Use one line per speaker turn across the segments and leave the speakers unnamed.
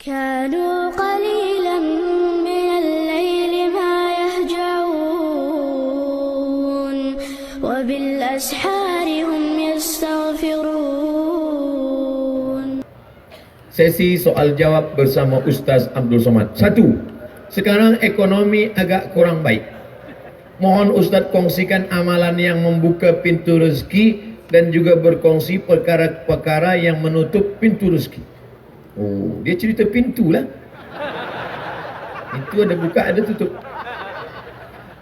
كانوا قليلا من الليل ما يهجعون وبالأسحار هم يستغفرون.
Sesi soal jawab bersama Ustaz Abdul Somad. 1. Sekarang ekonomi agak kurang baik. Mohon Ustaz kongsikan amalan yang membuka pintu rezeki dan juga berkongsi perkara-perkara yang menutup pintu rezeki. Oh, dia cerita pintu lah. Pintu ada buka, ada tutup.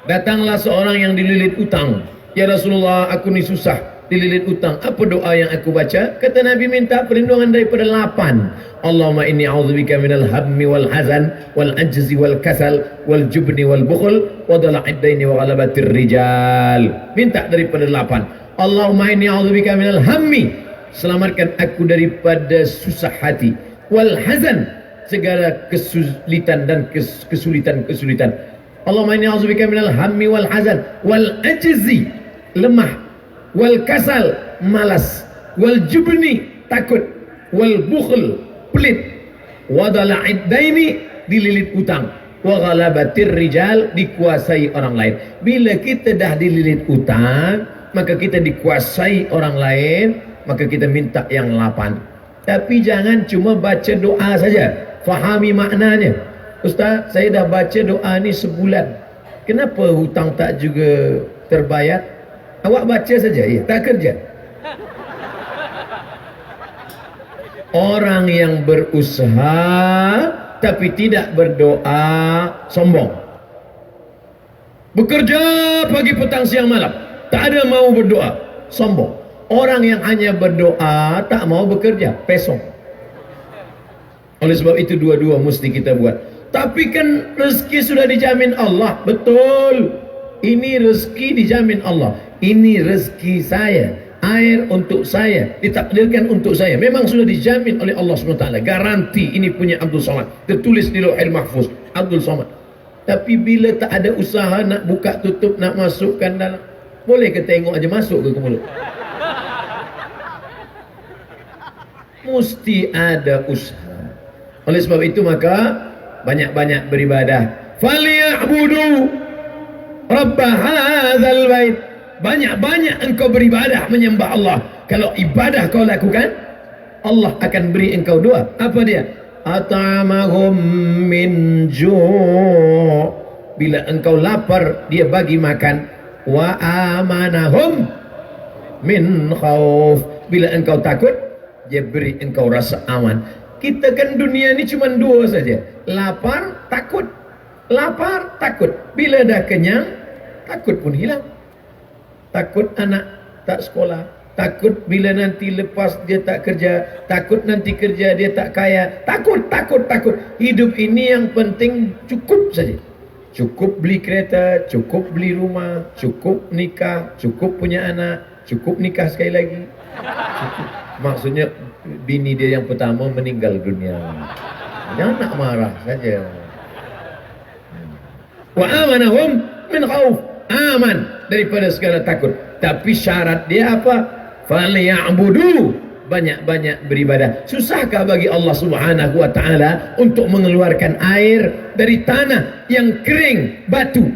Datanglah seorang yang dililit utang. Ya Rasulullah, aku ni susah, dililit utang. Apa doa yang aku baca? Kata Nabi, minta perlindungan daripada 8. Allahumma inni a'udzubika minal hammi wal hazan wal ajzi wal kasal wal jubni wal bukhl wa dala'id daini wa ghalabatir rijal. Minta daripada 8. Allahumma inni a'udzubika minal hammi, selamatkan aku daripada susah hati, wal hazan, segala kesulitan dan kesulitan. Allahumma inni a'udzubika minal hammi wal hazan wal ajzi, lemah, wal kasal, malas, wal jubni, takut, wal bukhl, pelit, wa dala'id daini, dililit utang, wa ghalabatir rijal, dikuasai orang lain. Bila kita dah dililit utang, maka kita dikuasai orang lain, maka kita minta yang 8. Tapi jangan cuma baca doa saja, fahami maknanya. Ustaz, saya dah baca doa ni sebulan, kenapa hutang tak juga terbayar? Awak baca saja, ya, tak kerja. Orang yang berusaha tapi tidak berdoa sombong. Bekerja pagi petang siang malam, tak ada mau berdoa, sombong. Orang yang hanya berdoa tak mau bekerja, pesong. Oleh sebab itu dua-dua mesti kita buat. Tapi kan rezeki sudah dijamin Allah. Betul, ini rezeki dijamin Allah. Ini rezeki saya, air untuk saya, ditakdirkan untuk saya. Memang sudah dijamin oleh Allah SWT. Garanti ini punya Abdul Somad, tertulis di Lauhul Mahfuz, Abdul Somad. Tapi bila tak ada usaha nak buka tutup, nak masukkan dalam, boleh ke tengok aja masuk ke mulut? Mesti ada usaha. Oleh sebab itu maka banyak-banyak beribadah. Falyabudu rabb hadzal bait. Banyak-banyak engkau beribadah menyembah Allah. Kalau ibadah kau lakukan, Allah akan beri engkau doa. Apa dia? At'amahum min ju'. Bila engkau lapar, dia bagi makan. Wa amanahum min khauf. Bila engkau takut, dia beri engkau rasa aman. Kita kan dunia ni cuma 2 saja. Lapar, takut. Lapar, takut. Bila dah kenyang, takut pun hilang. Takut anak tak sekolah, takut bila nanti lepas dia tak kerja, takut nanti kerja dia tak kaya. Takut. Hidup ini yang penting cukup saja. Cukup beli kereta, cukup beli rumah, cukup nikah, cukup punya anak, cukup nikah sekali lagi. Cukup. Maksudnya bini dia yang pertama meninggal dunia. Jangan nak marah saja. Wa amanahum min khauf. Aman daripada segala takut. Tapi syarat dia apa? Falyabudu, banyak-banyak beribadah. Susahkah bagi Allah Subhanahu wa taala untuk mengeluarkan air dari tanah yang kering, batu?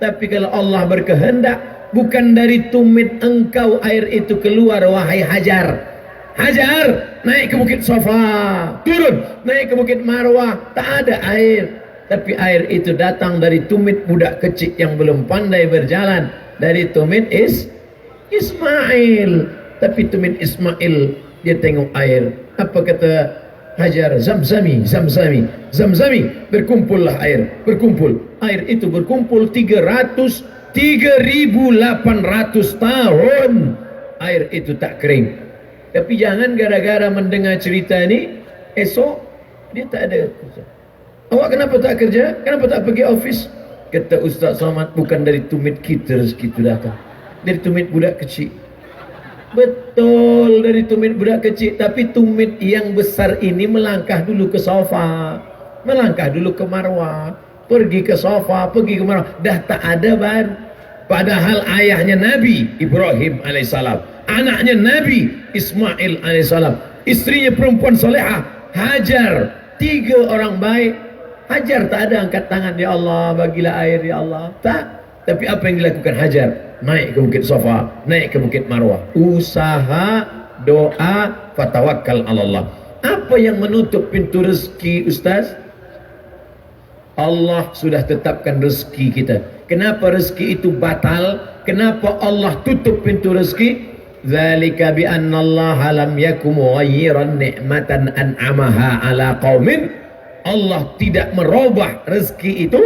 Tapi kalau Allah berkehendak, bukan dari tumit engkau air itu keluar, wahai Hajar. Hajar, naik ke Bukit Safa, turun, naik ke Bukit Marwah, tak ada air. Tapi air itu datang dari tumit budak kecil yang belum pandai berjalan. Dari tumit Ismail. Tapi tumit Ismail, dia tengok air. Apa kata Hajar? Zamzami. Berkumpullah air. Berkumpul. Air itu berkumpul 3.800 tahun. Air itu tak kering. Tapi jangan gara-gara mendengar cerita ni, esok dia tak ada. Awak kenapa tak kerja? Kenapa tak pergi office? Kata Ustaz Somad, bukan dari tumit kita rezeki itu datang, dari tumit budak kecil. Betul, dari tumit budak kecil. Tapi tumit yang besar ini melangkah dulu ke Safa, melangkah dulu ke Marwah, pergi ke Safa, pergi ke Marwah. Dah tak ada baru. Padahal ayahnya Nabi Ibrahim alaihissalam, anaknya Nabi Ismail alaihissalam, istrinya perempuan solehah Hajar 3 orang baik, Hajar tak ada angkat tangan, ya Allah bagilah air ya Allah, tak. Tapi apa yang dilakukan Hajar? Naik ke Bukit Safa, naik ke Bukit Marwah, usaha, doa, fatawakkal ala Allah. Apa yang menutup pintu rezeki Ustaz? Allah sudah tetapkan rezeki kita. Kenapa rezeki itu batal? Kenapa Allah tutup pintu rezeki? Zalika bi anna Allah lam yakum mughayyiran ni'matan an'amaha ala qaumin. Allah tidak merubah rezeki itu.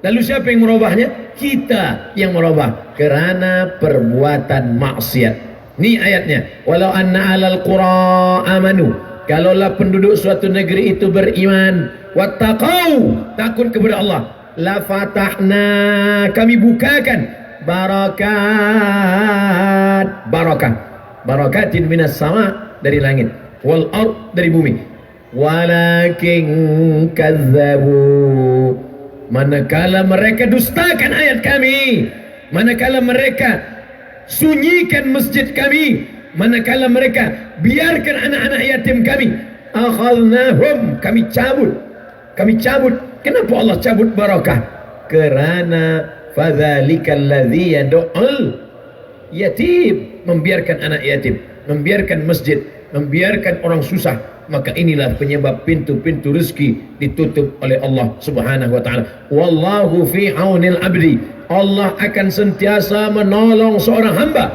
Lalu siapa yang merubahnya? Kita yang merubah kerana perbuatan maksiat. Ni ayatnya, walau anna alal qura amanu, kalaulah penduduk suatu negeri itu beriman, wattaqau, takut kepada Allah, la fatahna, kami bukakan barakat, barakatin minas sama, dari langit, wal ard, dari bumi. Walakin kazzabu, manakala mereka dustakan ayat kami, manakala mereka sunyikan masjid kami, manakala mereka biarkan anak-anak yatim kami, akhadnahum, kami cabut. Kenapa Allah cabut barakah? Kerana fadzalikal ladzi yad'ul yatim, membiarkan anak yatim, membiarkan masjid, membiarkan orang susah, maka inilah penyebab pintu-pintu rezeki ditutup oleh Allah Subhanahu wa taala. Wallahu fi aunil abdi, Allah akan sentiasa menolong seorang hamba.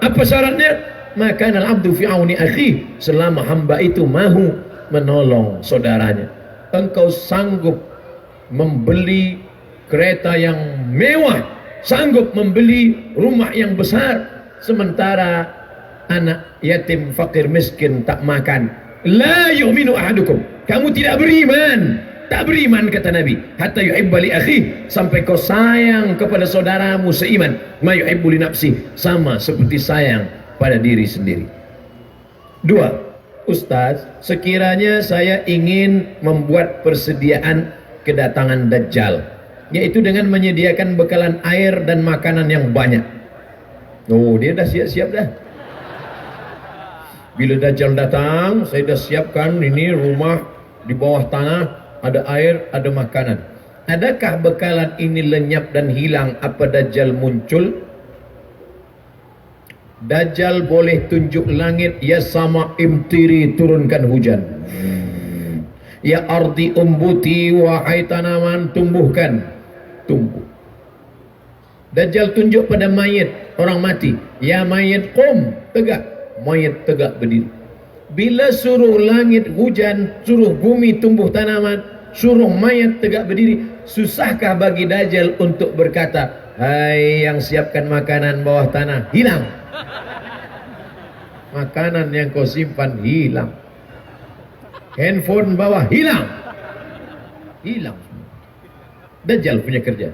Apa syaratnya? Maka al-abdu fi auni akhi, selama hamba itu mahu menolong saudaranya. Engkau sanggup membeli kereta yang mewah, sanggup membeli rumah yang besar, sementara anak yatim fakir miskin tak makan. La yu'minu ahadukum, kamu tidak beriman, tak beriman kata Nabi, hatta yuhibba li akhi, sampai kau sayang kepada saudaramu seiman, ma yuhibbu li nafsi, sama seperti sayang pada diri sendiri. 2. Ustaz, sekiranya saya ingin membuat persediaan kedatangan Dajjal, yaitu dengan menyediakan bekalan air dan makanan yang banyak. Oh, dia dah siap-siap dah. Bila Dajjal datang, saya dah siapkan ini rumah di bawah tanah, ada air, ada makanan. Adakah bekalan ini lenyap dan hilang apa Dajjal muncul? Dajjal boleh tunjuk langit, ya sama imtiri, turunkan hujan. Ya ardi umbuti, wahai tanaman tumbuhkan, tumbuh. Dajjal tunjuk pada mayit, orang mati, ya mayit qum, tegak, mayit tegak berdiri. Bila suruh langit hujan, suruh bumi tumbuh tanaman, suruh mayat tegak berdiri, susahkah bagi Dajjal untuk berkata, hai yang siapkan makanan bawah tanah, hilang. Makanan yang kau simpan hilang. Handphone bawah hilang. Hilang. Dajjal punya kerja.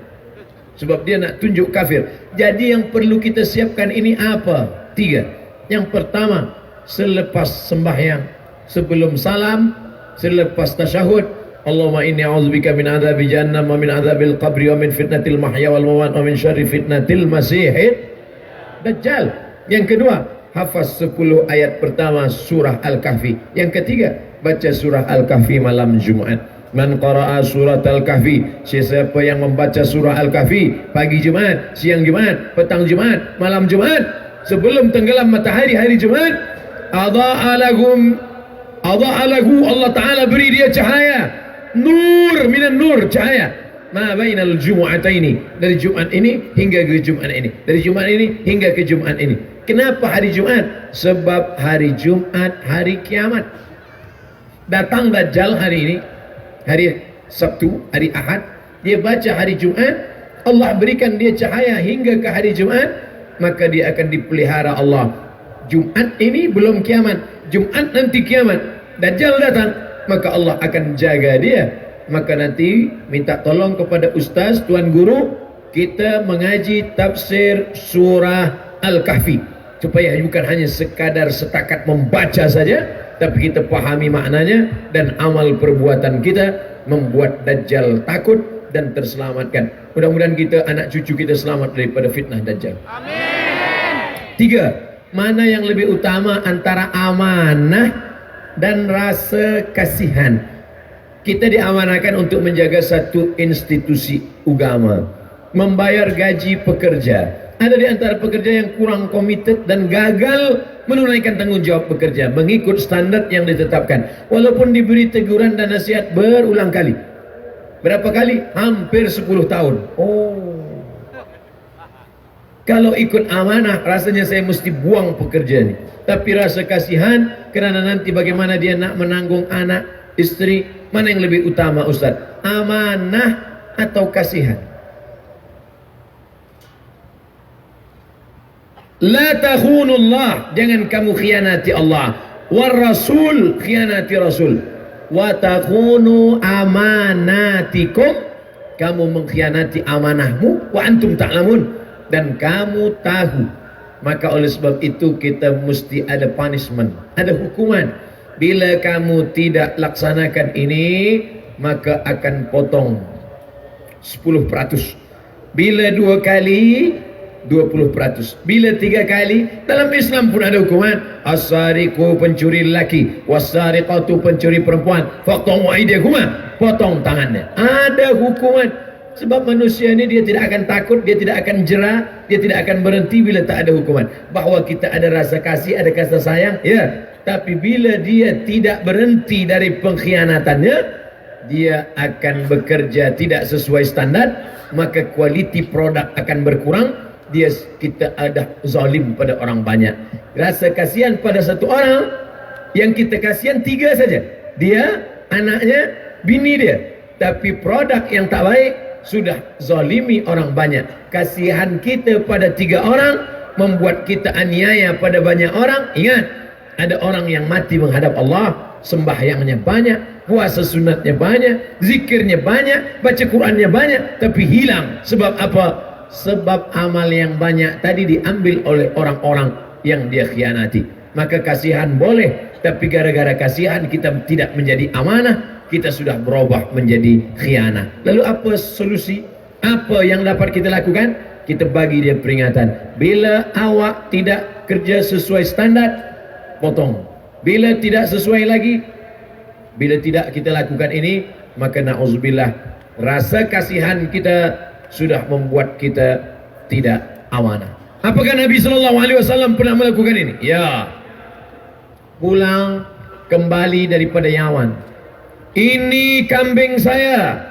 Sebab dia nak tunjuk kafir. Jadi yang perlu kita siapkan ini apa? 3. Yang pertama, selepas sembahyang, sebelum salam, selepas tasyahud, Allahumma inni a'udzubika min adzabi jahannam wa min adzabil qabri wa min fitnatil mahya wal mamat wa min syarri fitnatil masihid Dajjal. Yang kedua, hafaz 10 ayat pertama surah Al-Kahfi. Yang ketiga, baca surah Al-Kahfi malam Jumaat. Man qara'a surat Al-Kahfi, siapa yang membaca surah Al-Kahfi pagi Jumaat, siang Jumaat, petang Jumaat, malam Jumaat, sebelum tenggelam matahari hari Jumaat, adha'a lahu, Allah Ta'ala beri dia cahaya, nur minan nur, cahaya, ma bainal jumu'ataini, dari Jumaat ini hingga ke Jumaat ini, dari Jumaat ini hingga ke Jumaat ini. Kenapa hari Jumaat? Sebab hari Jumaat hari kiamat. Datang Dajjal hari ini, hari Sabtu, hari Ahad, dia baca hari Jumaat, Allah berikan dia cahaya hingga ke hari Jumaat, maka dia akan dipelihara Allah. Jumaat ini belum kiamat, Jumaat nanti kiamat, Dajjal datang, maka Allah akan jaga dia. Maka nanti minta tolong kepada ustaz, tuan guru, kita mengaji tafsir surah Al-Kahfi, supaya bukan hanya sekadar setakat membaca saja, tapi kita pahami maknanya, dan amal perbuatan kita membuat Dajjal takut dan terselamatkan. Mudah-mudahan kita, anak cucu kita selamat daripada fitnah Dajjal. Amin. 3. Mana yang lebih utama antara amanah dan rasa kasihan? Kita diamanahkan untuk menjaga satu institusi agama, membayar gaji pekerja. Ada di antara pekerja yang kurang komited dan gagal menunaikan tanggungjawab bekerja mengikut standar yang ditetapkan, walaupun diberi teguran dan nasihat berulang kali. Berapa kali? Hampir 10 tahun. Kalau ikut amanah, rasanya saya mesti buang pekerja ini. Tapi rasa kasihan, kerana nanti bagaimana dia nak menanggung anak, isteri, mana yang lebih utama Ustaz? Amanah atau kasihan? La takhunullah, jangan kamu khianati Allah. War Rasul, khianati Rasul. Wa takhunu amanatikum, kamu mengkhianati amanahmu. Wa antum ta'lamun, dan kamu tahu. Maka oleh sebab itu kita mesti ada punishment, ada hukuman. Bila kamu tidak laksanakan ini, maka akan potong 10%. Bila 2 kali, 20%. Bila 3 kali, dalam Islam pun ada hukuman. As-sariqu, pencuri lelaki, was-sariqatu, pencuri perempuan, faqta'u aydiyahuma, potong tangannya. Ada hukuman. Sebab manusia ini dia tidak akan takut, dia tidak akan jerah, dia tidak akan berhenti bila tak ada hukuman. Bahawa kita ada rasa kasih, ada kasih sayang, ya. Tapi bila dia tidak berhenti dari pengkhianatannya, dia akan bekerja tidak sesuai standar, maka kualiti produk akan berkurang. Kita ada zalim pada orang banyak. Rasa kasihan pada satu orang, yang kita kasihan 3 saja, dia, anaknya, bini dia. Tapi produk yang tak baik, sudah zalimi orang banyak. Kasihan kita pada 3 orang membuat kita aniaya pada banyak orang. Ingat, ada orang yang mati menghadap Allah, sembahyangnya banyak, puasa sunatnya banyak, zikirnya banyak, baca Qurannya banyak, tapi hilang. Sebab apa? Sebab amal yang banyak tadi diambil oleh orang-orang yang dia khianati. Maka kasihan boleh, tapi gara-gara kasihan kita tidak menjadi amanah, kita sudah berubah menjadi khianat. Lalu apa solusi? Apa yang dapat kita lakukan? Kita bagi dia peringatan. Bila awak tidak kerja sesuai standar, potong. Bila tidak sesuai lagi, bila tidak kita lakukan ini, maka na'udzubillah, rasa kasihan kita sudah membuat kita tidak amanah. Apakah Nabi SAW pernah melakukan ini? Ya. Pulang kembali daripada Yaman. Ini kambing saya,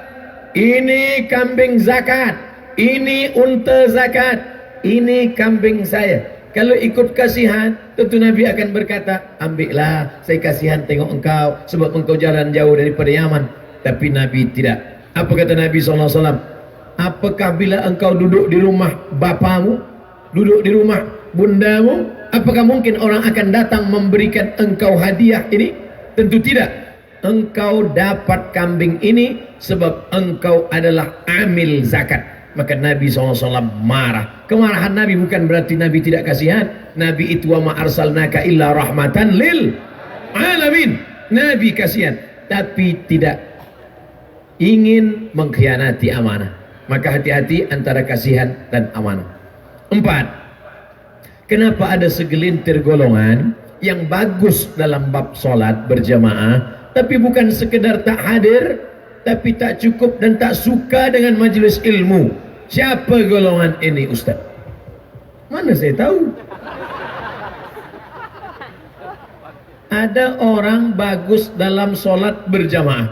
ini kambing zakat, ini unta zakat, ini kambing saya. Kalau ikut kasihan, tentu Nabi akan berkata, ambillah, saya kasihan tengok engkau, sebab engkau jalan jauh daripada Yaman. Tapi Nabi tidak. Apa kata Nabi SAW? Apakah bila engkau duduk di rumah bapamu, duduk di rumah bundamu, apakah mungkin orang akan datang memberikan engkau hadiah ini? Tentu tidak. Engkau dapat kambing ini sebab engkau adalah amil zakat. Maka Nabi SAW marah. Kemarahan Nabi bukan berarti Nabi tidak kasihan. Nabi itu wa ma arsalnaka illa rahmatan lil alamin. Nabi kasihan, tapi tidak ingin mengkhianati amanah. Maka hati-hati antara kasihan dan amanah. 4. Kenapa ada segelintir golongan yang bagus dalam bab solat berjamaah, tapi bukan sekedar tak hadir, tapi tak cukup dan tak suka dengan majlis ilmu? Siapa golongan ini Ustaz? Mana saya tahu. Ada orang bagus dalam solat berjamaah,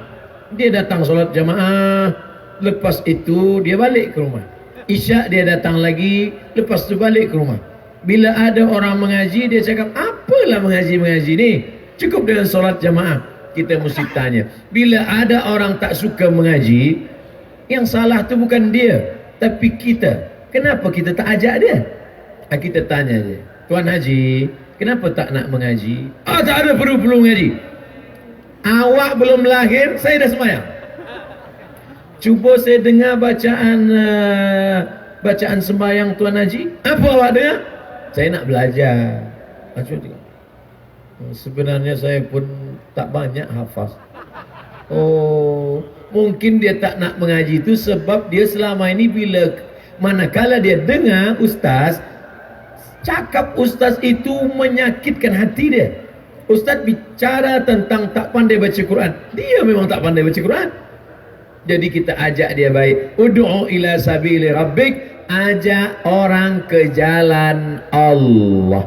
dia datang solat jamaah, lepas itu dia balik ke rumah. Isyak dia datang lagi, lepas itu balik ke rumah. Bila ada orang mengaji, dia cakap, apalah mengaji-mengaji ni, cukup dengan solat jamaah. Kita mesti tanya, bila ada orang tak suka mengaji, yang salah tu bukan dia, tapi kita. Kenapa kita tak ajak dia? Kita tanya je, Tuan Haji, kenapa tak nak mengaji? Tak ada perlu mengaji. Awak belum lahir, saya dah sembahyang. Cuba saya dengar bacaan sembahyang Tuan Haji. Apa awak dengar? Saya nak belajar. Sebenarnya saya pun tak banyak hafaz. Mungkin dia tak nak mengaji itu sebab dia selama ini manakala dia dengar ustaz, cakap ustaz itu menyakitkan hati dia. Ustaz bicara tentang tak pandai baca Quran. Dia memang tak pandai baca Quran. Jadi kita ajak dia baik. Ud'u ila sabili rabbik. Ajak orang ke jalan Allah.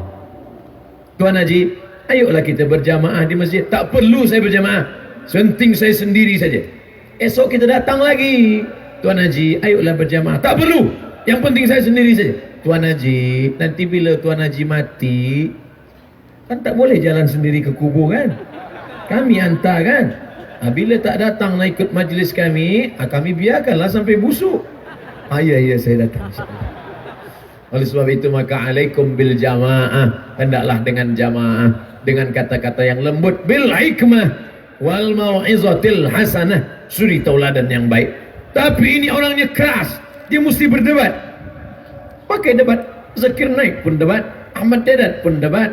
Tuan Haji, ayolah kita berjamaah di masjid. Tak perlu saya berjamaah. Senting saya sendiri saja. Esok kita datang lagi. Tuan Haji, ayolah berjamaah. Tak perlu. Yang penting saya sendiri saja. Tuan Haji, nanti bila Tuan Haji mati, kan tak boleh jalan sendiri ke kubur kan? Kami hantar kan? Bila tak datang nak ikut majlis kami, kami biarkanlah sampai busuk. Ya saya datang. Oleh sebab itu maka alaikum bil jamaah. Hendaklah dengan jamaah, dengan kata-kata yang lembut, bil hikmah wal mau'izatil hasanah, suri tauladan yang baik. Tapi ini orangnya keras, dia mesti berdebat. Pakai debat. Zakir Naik pun debat, Ahmad Dedat pun debat,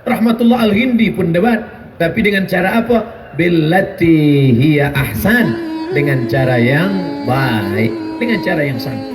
Rahmatullah Al-Hindi pun debat. Tapi dengan cara apa? Billati hiya ahsan, dengan cara yang baik, dengan cara yang santai.